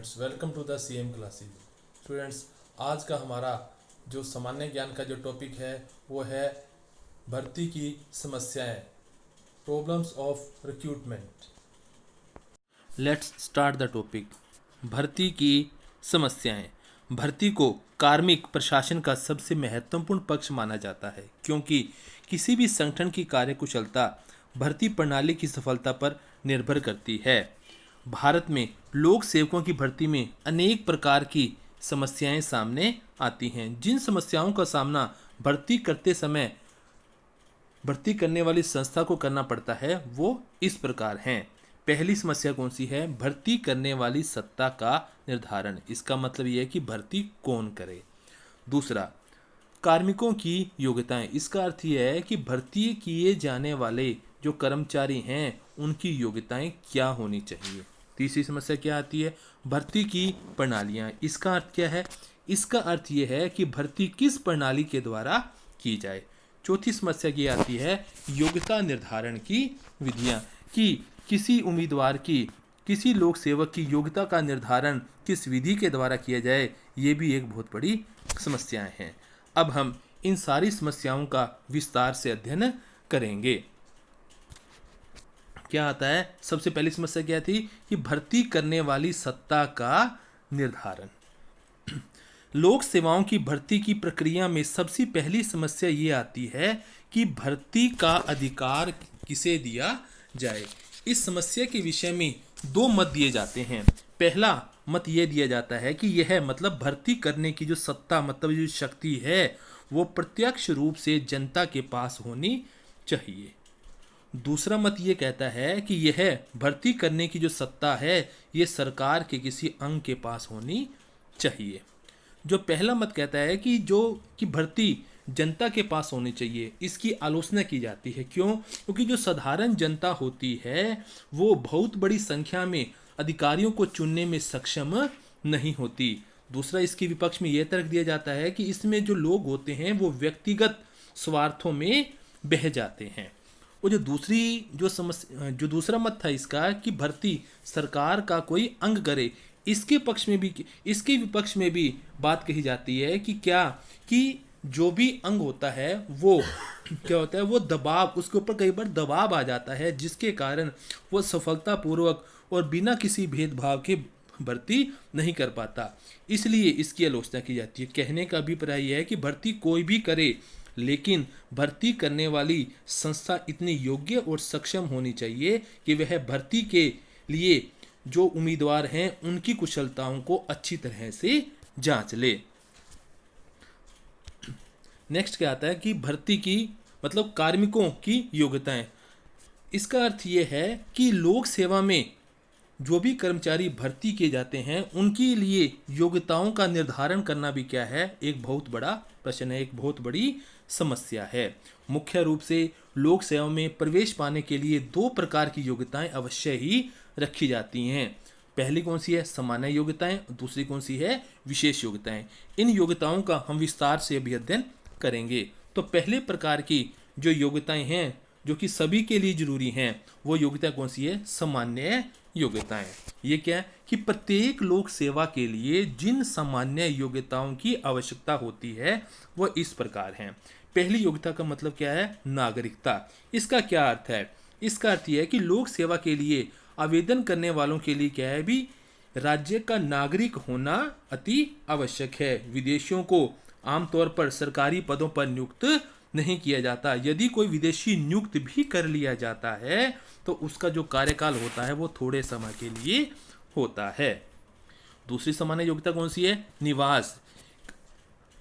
Students, welcome to the CM classes. Students, आज का हमारा जो सामान्य ज्ञान का जो टॉपिक है वो है भर्ती की समस्याएं, problems of recruitment. Let's start the topic. भर्ती की समस्याएं। भर्ती को कार्मिक प्रशासन का सबसे महत्वपूर्ण पक्ष माना जाता है, क्योंकि किसी भी संगठन की कार्यकुशलता भर्ती प्रणाली की सफलता पर निर्भर करती है। भारत में लोक सेवकों की भर्ती में अनेक प्रकार की समस्याएं सामने आती हैं। जिन समस्याओं का सामना भर्ती करते समय भर्ती करने वाली संस्था को करना पड़ता है वो इस प्रकार हैं। पहली समस्या कौन सी है? भर्ती करने वाली सत्ता का निर्धारण। इसका मतलब यह है कि भर्ती कौन करे। दूसरा, कार्मिकों की योग्यताएं। इसका अर्थ यह है कि भर्ती किए जाने वाले जो कर्मचारी हैं उनकी योग्यताएं क्या होनी चाहिए। तीसरी समस्या क्या आती है? भर्ती की प्रणालियां। इसका अर्थ क्या है? इसका अर्थ यह है कि भर्ती किस प्रणाली के द्वारा की जाए। चौथी समस्या की आती है योग्यता निर्धारण की विधियां, कि किसी उम्मीदवार की, किसी लोक सेवक की योग्यता का निर्धारण किस विधि के द्वारा किया जाए। ये भी एक बहुत बड़ी समस्याएं हैं। अब हम इन सारी समस्याओं का विस्तार से अध्ययन करेंगे। क्या आता है? सबसे पहली समस्या क्या थी कि भर्ती करने वाली सत्ता का निर्धारण। लोक सेवाओं की भर्ती की प्रक्रिया में सबसे पहली समस्या ये आती है कि भर्ती का अधिकार किसे दिया जाए। इस समस्या के विषय में दो मत दिए जाते हैं। पहला मत यह दिया जाता है कि यह मतलब भर्ती करने की जो सत्ता, मतलब जो शक्ति है, वो प्रत्यक्ष रूप से जनता के पास होनी चाहिए। दूसरा मत ये कहता है कि यह भर्ती करने की जो सत्ता है ये सरकार के किसी अंग के पास होनी चाहिए। जो पहला मत कहता है कि भर्ती जनता के पास होनी चाहिए, इसकी आलोचना की जाती है। क्यों? क्योंकि जो साधारण जनता होती है वो बहुत बड़ी संख्या में अधिकारियों को चुनने में सक्षम नहीं होती। दूसरा, इसके विपक्ष में यह तर्क दिया जाता है कि इसमें जो लोग होते हैं वो व्यक्तिगत स्वार्थों में बह जाते हैं। वो जो दूसरा मत था इसका कि भर्ती सरकार का कोई अंग करे, इसके विपक्ष में भी बात कही जाती है कि जो भी अंग होता है वो क्या होता है, वो दबाव, उसके ऊपर कई बार दबाव आ जाता है, जिसके कारण वो सफलतापूर्वक और बिना किसी भेदभाव के भर्ती नहीं कर पाता। इसलिए इसकी आलोचना की जाती है। कहने का अभिप्राय यह है कि भर्ती कोई भी करे, लेकिन भर्ती करने वाली संस्था इतनी योग्य और सक्षम होनी चाहिए कि वह भर्ती के लिए जो उम्मीदवार हैं उनकी कुशलताओं को अच्छी तरह से जांच ले। नेक्स्ट क्या आता है कि भर्ती की मतलब कार्मिकों की योग्यताएं। इसका अर्थ यह है कि लोक सेवा में जो भी कर्मचारी भर्ती किए जाते हैं उनके लिए योग्यताओं का निर्धारण करना भी क्या है, एक बहुत बड़ा प्रश्न है, एक बहुत बड़ी समस्या है। मुख्य रूप से लोक सेवा में प्रवेश पाने के लिए दो प्रकार की योग्यताएं अवश्य ही रखी जाती हैं। पहली कौन सी है? सामान्य योग्यताएं। दूसरी कौन सी है? विशेष योग्यताएं। इन योग्यताओं का हम विस्तार से अभी अध्ययन करेंगे। तो पहले प्रकार की जो योग्यताएं हैं जो कि सभी के लिए जरूरी हैं, वो योग्यता कौन सी है? सामान्य योग्यताएं। ये क्या है कि प्रत्येक लोक सेवा के लिए जिन सामान्य योग्यताओं की आवश्यकता होती है वो इस प्रकार हैं। पहली योग्यता का मतलब क्या है? नागरिकता। इसका क्या अर्थ है? इसका अर्थ यह है कि लोक सेवा के लिए आवेदन करने वालों के लिए क्या है, भी राज्य का नागरिक होना अति आवश्यक है। विदेशियों को आमतौर पर सरकारी पदों पर नियुक्त नहीं किया जाता। यदि कोई विदेशी नियुक्त भी कर लिया जाता है तो उसका जो कार्यकाल होता है वो थोड़े समय के लिए होता है। दूसरी सामान्य योग्यता कौन सी है? निवास।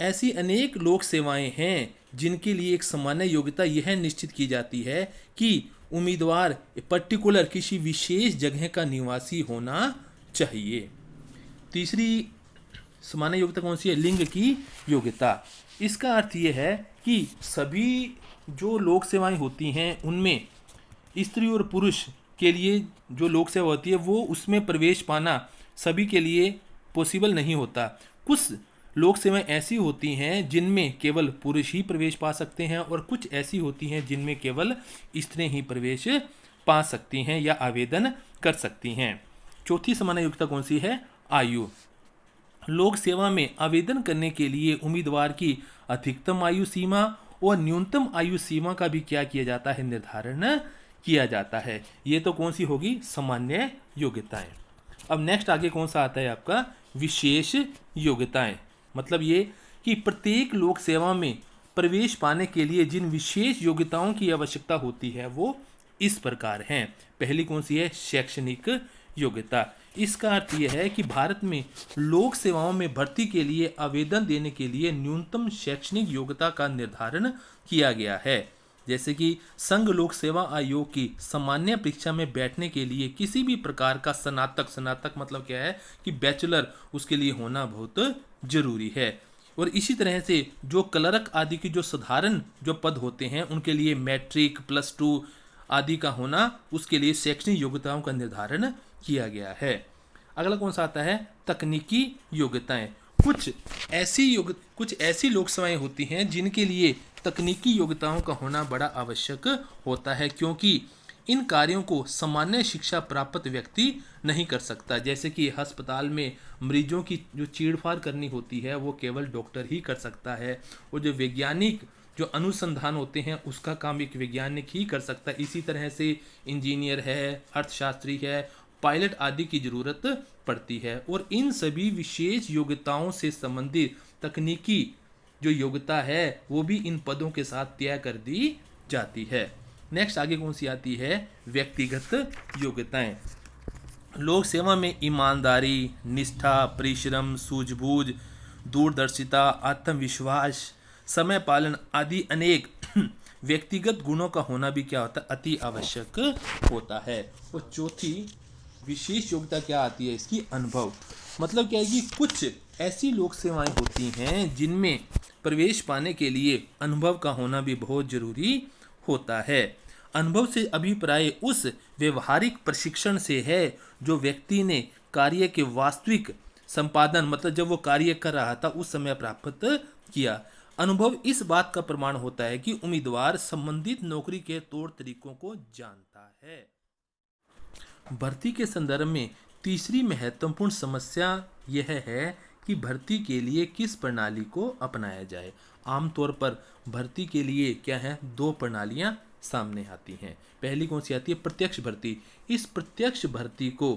ऐसी अनेक लोक सेवाएं हैं जिनके लिए एक सामान्य योग्यता यह निश्चित की जाती है कि उम्मीदवार पर्टिकुलर किसी विशेष जगह का निवासी होना चाहिए। तीसरी सामान्य योग्यता कौन सी है? लिंग की योग्यता। इसका अर्थ यह है कि सभी जो लोक सेवाएं होती हैं उनमें स्त्री और पुरुष के लिए जो लोक सेवा होती है वो उसमें प्रवेश पाना सभी के लिए पॉसिबल नहीं होता। कुछ लोक सेवाएं ऐसी होती हैं जिनमें केवल पुरुष ही प्रवेश पा सकते हैं और कुछ ऐसी होती हैं जिनमें केवल स्त्रियां ही प्रवेश पा सकती हैं या आवेदन कर सकती हैं। चौथी सामान्य योग्यता कौन सी है? आयु। लोक सेवा में आवेदन करने के लिए उम्मीदवार की अधिकतम आयु सीमा और न्यूनतम आयु सीमा का भी क्या किया जाता है, निर्धारण किया जाता है। ये तो कौन सी होगी, सामान्य योग्यताएं। अब नेक्स्ट आगे कौन सा आता है आपका, विशेष योग्यताएं। मतलब ये कि प्रत्येक लोक सेवा में प्रवेश पाने के लिए जिन विशेष योग्यताओं की आवश्यकता होती है वो इस प्रकार हैं। पहली कौन सी है, शैक्षणिक योग्यता। इसका अर्थ यह है कि भारत में लोक सेवाओं में भर्ती के लिए आवेदन देने के लिए न्यूनतम शैक्षणिक योग्यता का निर्धारण किया गया है। जैसे कि संघ लोक सेवा आयोग की सामान्य परीक्षा में बैठने के लिए किसी भी प्रकार का स्नातक मतलब क्या है कि बैचलर, उसके लिए होना बहुत जरूरी है। और इसी तरह से जो क्लर्क आदि की जो साधारण जो पद होते हैं उनके लिए मैट्रिक, +2 आदि का होना, उसके लिए शैक्षणिक योग्यताओं का निर्धारण किया गया है। अगला कौन सा आता है, तकनीकी योग्यताएं। कुछ ऐसी लोक सेवाएं होती हैं जिनके लिए तकनीकी योग्यताओं का होना बड़ा आवश्यक होता है, क्योंकि इन कार्यों को सामान्य शिक्षा प्राप्त व्यक्ति नहीं कर सकता। जैसे कि अस्पताल में मरीजों की जो चीड़फाड़ करनी होती है वो केवल डॉक्टर ही कर सकता है, और जो वैज्ञानिक जो अनुसंधान होते हैं उसका काम एक वैज्ञानिक ही कर सकता है। इसी तरह से इंजीनियर है, अर्थशास्त्री है, पायलट आदि की जरूरत पड़ती है। और इन सभी विशेष योग्यताओं से संबंधित तकनीकी जो योग्यता है वो भी इन पदों के साथ तय कर दी जाती है। नेक्स्ट आगे कौन सी आती है, व्यक्तिगत योग्यताएं। लोक सेवा में ईमानदारी, निष्ठा, परिश्रम, सूझबूझ, दूरदर्शिता, आत्मविश्वास, समय पालन आदि अनेक व्यक्तिगत गुणों का होना भी क्या होता है, अति आवश्यक होता है। और चौथी विशेष योग्यता क्या आती है इसकी, अनुभव। मतलब क्या है कि कुछ ऐसी लोक सेवाएं होती हैं जिनमें प्रवेश पाने के लिए अनुभव का होना भी बहुत जरूरी होता है। अनुभव से अभिप्राय उस व्यवहारिक प्रशिक्षण से है जो व्यक्ति ने कार्य के वास्तविक संपादन, मतलब जब वो कार्य कर रहा था उस समय प्राप्त किया। अनुभव इस बात का प्रमाण होता है कि उम्मीदवार संबंधित नौकरी के तौर तरीकों को जानता है। भर्ती के संदर्भ में तीसरी महत्वपूर्ण समस्या यह है कि भर्ती के लिए किस प्रणाली को अपनाया जाए। आमतौर पर भर्ती के लिए क्या है, दो प्रणालियां सामने आती हैं। पहली कौन सी आती है, प्रत्यक्ष भर्ती। इस प्रत्यक्ष भर्ती को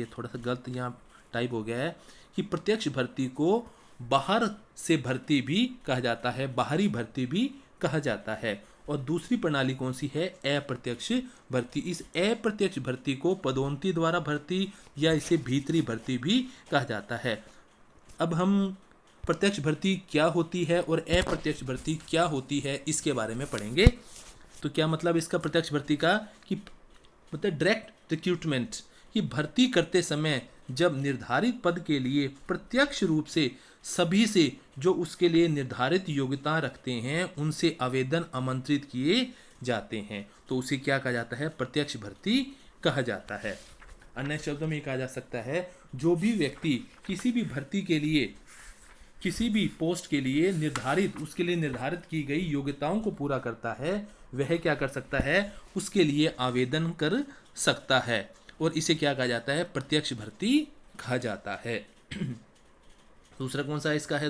थोड़ा सा गलत यहाँ टाइप हो गया है कि प्रत्यक्ष भर्ती को बाहर से भर्ती भी कहा जाता है, बाहरी भर्ती भी कहा जाता है। और दूसरी प्रणाली कौन सी है, अप्रत्यक्ष भर्ती। इस अप्रत्यक्ष भर्ती को पदोन्नति द्वारा भर्ती या इसे भीतरी भर्ती भी कहा जाता है। अब हम प्रत्यक्ष भर्ती क्या होती है और अप्रत्यक्ष भर्ती क्या होती है इसके बारे में पढ़ेंगे। तो क्या मतलब इसका प्रत्यक्ष भर्ती का, कि मतलब डायरेक्ट रिक्रूटमेंट, कि भर्ती करते समय जब निर्धारित पद के लिए प्रत्यक्ष रूप से सभी से जो उसके लिए निर्धारित योग्यता रखते हैं उनसे आवेदन आमंत्रित किए जाते हैं, तो उसे क्या कहा जाता है, प्रत्यक्ष भर्ती कहा जाता है। अन्य शब्दों में कहा जा सकता है जो भी व्यक्ति किसी भी भर्ती के लिए, किसी भी पोस्ट के लिए उसके लिए निर्धारित की गई योग्यताओं को पूरा करता है वह क्या कर सकता है, उसके लिए आवेदन कर सकता है। और इसे क्या कहा जाता है, प्रत्यक्ष भर्ती कहा जाता है। दूसरा कौन सा इसका है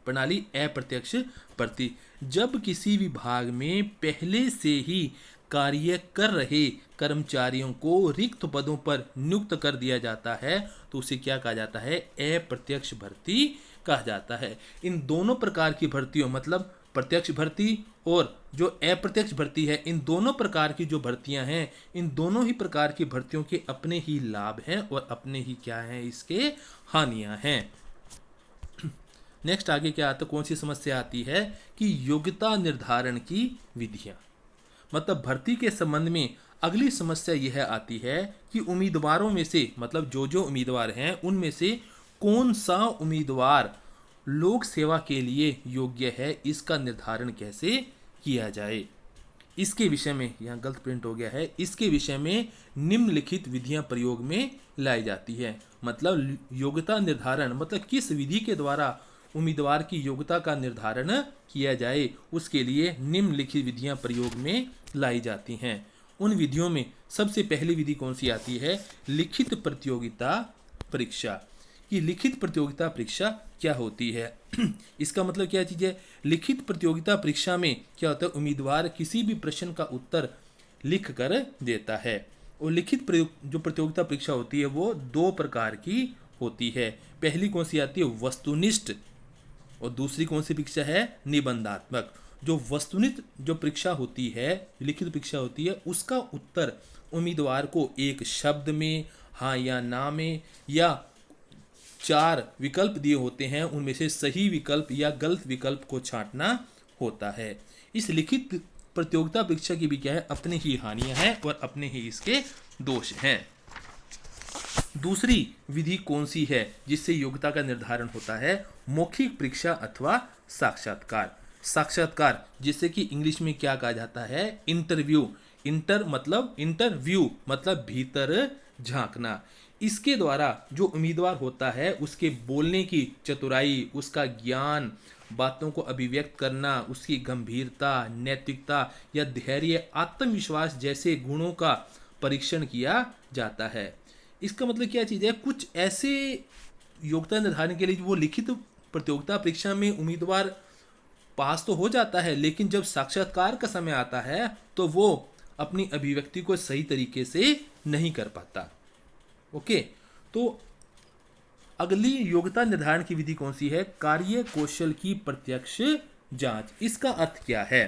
प्रणाली, अप्रत्यक्ष भर्ती। जब किसी विभाग में पहले से ही कार्य कर रहे कर्मचारियों को रिक्त पदों पर नियुक्त कर दिया जाता है तो उसे क्या कहा जाता है, अप्रत्यक्ष भर्ती कहा जाता है। इन दोनों प्रकार की भर्तियों, मतलब प्रत्यक्ष भर्ती और जो अप्रत्यक्ष भर्ती है, इन दोनों प्रकार की जो भर्तियां हैं, इन दोनों ही प्रकार की भर्तियों के अपने ही लाभ हैं और अपने ही क्या हैं, इसके हानियां हैं। नेक्स्ट आगे क्या आता है, कौन सी समस्या आती है कि योग्यता निर्धारण की विधियां। मतलब भर्ती के संबंध में अगली समस्या यह आती है कि उम्मीदवारों में से, मतलब जो उम्मीदवार हैं उनमें से कौन सा उम्मीदवार लोक सेवा के लिए योग्य है, इसका निर्धारण कैसे किया जाए। इसके विषय में, यहाँ गलत प्रिंट हो गया है, इसके विषय में निम्नलिखित विधियां प्रयोग में लाई जाती है। मतलब योग्यता निर्धारण, मतलब किस विधि के द्वारा उम्मीदवार की योग्यता का निर्धारण किया जाए, उसके लिए निम्नलिखित विधियां प्रयोग में लाई जाती हैं। उन विधियों में सबसे पहली विधि कौन सी आती है, लिखित प्रतियोगिता परीक्षा। कि लिखित प्रतियोगिता परीक्षा क्या होती है। इसका मतलब क्या चीज़ है, लिखित प्रतियोगिता परीक्षा में क्या होता है, उम्मीदवार किसी भी प्रश्न का उत्तर लिख कर देता है। और लिखित जो प्रतियोगिता परीक्षा होती है वो दो प्रकार की होती है। पहली कौन सी आती है, वस्तुनिष्ठ, और दूसरी कौन सी परीक्षा है, निबंधात्मक। जो वस्तुनिष्ठ जो परीक्षा होती है, लिखित परीक्षा होती है, उसका उत्तर उम्मीदवार को एक शब्द में, हाँ या ना में, या 4 विकल्प दिए होते हैं, उनमें से सही विकल्प या गलत विकल्प को छांटना होता है। इस लिखित प्रतियोगिता परीक्षा की भी क्या है, अपनी ही हानियां हैं और अपने ही इसके दोष हैं। दूसरी विधि कौन सी है जिससे योग्यता का निर्धारण होता है, मौखिक परीक्षा अथवा साक्षात्कार। साक्षात्कार जिससे कि इंग्लिश में क्या कहा जाता है, इंटरव्यू। इंटरव्यू मतलब भीतर झांकना। इसके द्वारा जो उम्मीदवार होता है उसके बोलने की चतुराई, उसका ज्ञान, बातों को अभिव्यक्त करना, उसकी गंभीरता, नैतिकता या धैर्य, आत्मविश्वास जैसे गुणों का परीक्षण किया जाता है। इसका मतलब क्या चीज़ है, कुछ ऐसे योग्यता निर्धारण के लिए वो लिखित प्रतियोगिता परीक्षा में उम्मीदवार पास तो हो जाता है, लेकिन जब साक्षात्कार का समय आता है तो वो अपनी अभिव्यक्ति को सही तरीके से नहीं कर पाता। ओके, तो अगली योग्यता निर्धारण की विधि कौन सी है, कार्य कौशल की प्रत्यक्ष जांच। इसका अर्थ क्या है,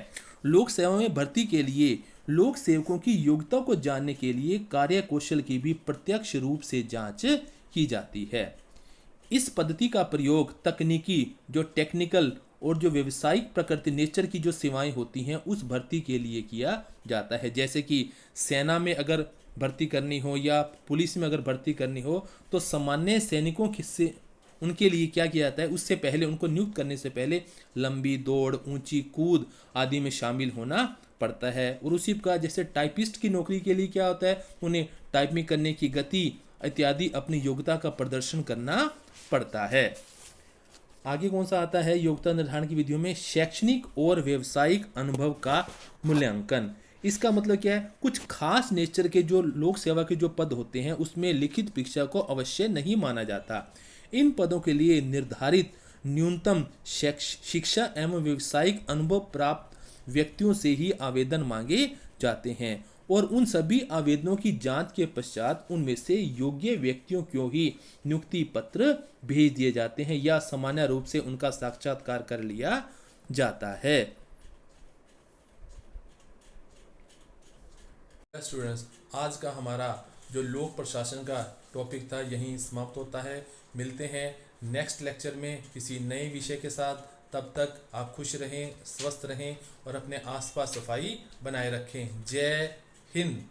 लोक सेवा में भर्ती के लिए लोक सेवकों की योग्यता को जानने के लिए कार्य कौशल की भी प्रत्यक्ष रूप से जांच की जाती है। इस पद्धति का प्रयोग तकनीकी, जो टेक्निकल और जो व्यवसायिक प्रकृति नेचर की जो सेवाएं होती हैं उस भर्ती के लिए किया जाता है। जैसे कि सेना में अगर भर्ती करनी हो या पुलिस में अगर भर्ती करनी हो तो सामान्य सैनिकों से उनके लिए क्या किया जाता है, उससे पहले उनको नियुक्त करने से पहले लंबी दौड़, ऊंची कूद आदि में शामिल होना पड़ता है। और उसी प्रकार जैसे टाइपिस्ट की नौकरी के लिए क्या होता है, उन्हें टाइपिंग करने की गति इत्यादि अपनी योग्यता का प्रदर्शन करना पड़ता है। आगे कौन सा आता है योग्यता निर्धारण की विधियों में, शैक्षणिक और व्यवसायिक अनुभव का मूल्यांकन। इसका मतलब क्या है, कुछ खास नेचर के जो लोक सेवा के जो पद होते हैं उसमें लिखित परीक्षा को अवश्य नहीं माना जाता। इन पदों के लिए निर्धारित न्यूनतम शिक्षा एवं व्यवसायिक अनुभव प्राप्त व्यक्तियों से ही आवेदन मांगे जाते हैं और उन सभी आवेदनों की जांच के पश्चात उनमें से योग्य व्यक्तियों को ही नियुक्ति पत्र भेज दिए जाते हैं या सामान्य रूप से उनका साक्षात्कार कर लिया जाता है। स्टूडेंट्स, आज का हमारा जो लोक प्रशासन का टॉपिक था यहीं समाप्त होता है। मिलते हैं नेक्स्ट लेक्चर में किसी नए विषय के साथ। तब तक आप खुश रहें, स्वस्थ रहें और अपने आसपास सफाई बनाए रखें। जय हिंद।